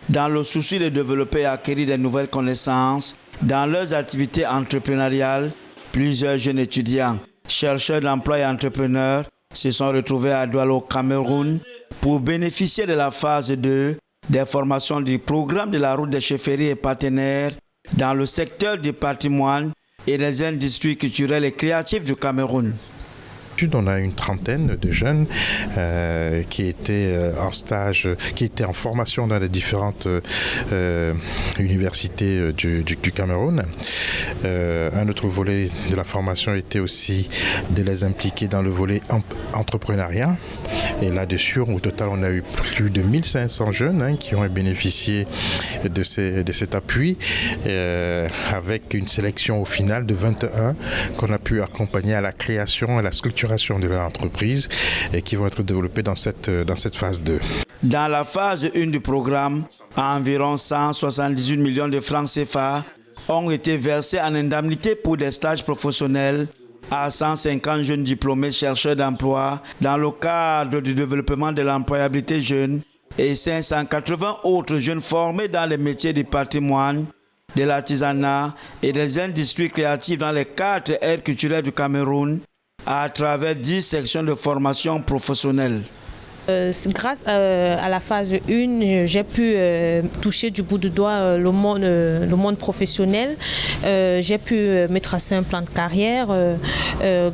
dans le souci de développer et acquérir de nouvelles connaissances dans leurs activités entrepreneuriales. Plusieurs jeunes étudiants, chercheurs d'emploi et entrepreneurs se sont retrouvés à Douala au Cameroun pour bénéficier de la phase 2 des formations du programme de la route des chefferies et partenaires dans le secteur du patrimoine et des industries culturelles et créatives du Cameroun. On a une trentaine de jeunes qui étaient en stage, qui étaient en formation dans les différentes universités du Cameroun. Un autre volet de la formation était aussi de les impliquer dans le volet entrepreneuriat. Et là-dessus, au total, on a eu plus de 1500 jeunes qui ont bénéficié de cet appui avec une sélection au final de 21 qu'on a pu accompagner à la création et à la structuration de leur entreprise et qui vont être développées dans cette phase 2. Dans la phase 1 du programme, environ 178 millions de francs CFA ont été versés en indemnité pour des stages professionnels à 150 jeunes diplômés chercheurs d'emploi dans le cadre du développement de l'employabilité jeune et 580 autres jeunes formés dans les métiers du patrimoine, de l'artisanat et des industries créatives dans les 4 aires culturelles du Cameroun à travers 10 sections de formation professionnelle. Grâce à la phase 1, j'ai pu toucher du bout du doigt le monde professionnel. J'ai pu me tracer un plan de carrière.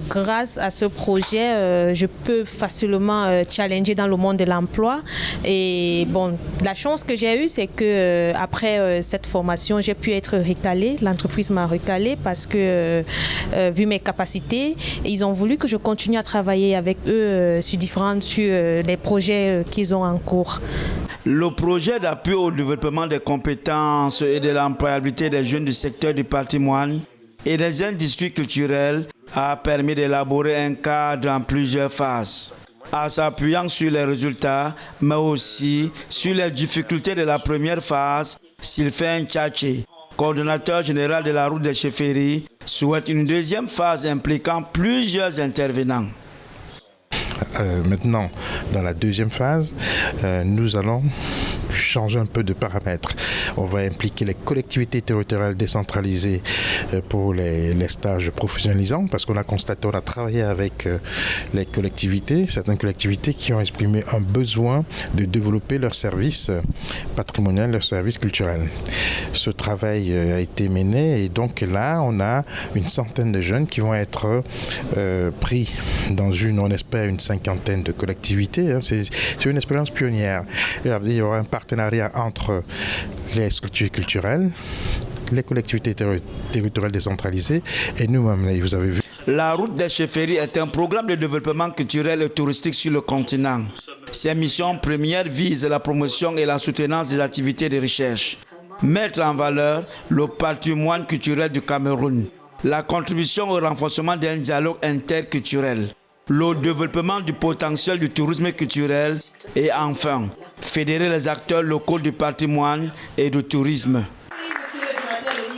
Grâce à ce projet, je peux facilement challenger dans le monde de l'emploi. Et bon, la chance que j'ai eue, c'est que après cette formation, j'ai pu être recalée. L'entreprise m'a recalée parce que, vu mes capacités, ils ont voulu que je continue à travailler avec eux sur les projets qu'ils ont en cours. Le projet d'appui au développement des compétences et de l'employabilité des jeunes du secteur du patrimoine et des industries culturelles a permis d'élaborer un cadre en plusieurs phases. En s'appuyant sur les résultats, mais aussi sur les difficultés de la première phase, Sylvain Tchatché, coordonnateur général de la route des chefferies, souhaite une deuxième phase impliquant plusieurs intervenants. Maintenant, dans la deuxième phase, nous allons changer un peu de paramètres. On va impliquer les collectivités territoriales décentralisées pour les stages professionnalisants parce qu'on a constaté, on a travaillé avec les collectivités, certaines collectivités qui ont exprimé un besoin de développer leurs services patrimoniaux, leurs services culturels. Ce travail a été mené et donc là, on a une centaine de jeunes qui vont être pris dans on espère, une cinquantaine de collectivités. C'est une expérience pionnière. Il y aura un partenariat entre les structures culturelles, les collectivités territoriales décentralisées et nous-mêmes, vous avez vu. La route des chefferies est un programme de développement culturel et touristique sur le continent. Ses missions premières visent la promotion et la soutenance des activités de recherche, mettre en valeur le patrimoine culturel du Cameroun, la contribution au renforcement d'un dialogue interculturel, le développement du potentiel du tourisme culturel et enfin, fédérer les acteurs locaux du patrimoine et du tourisme.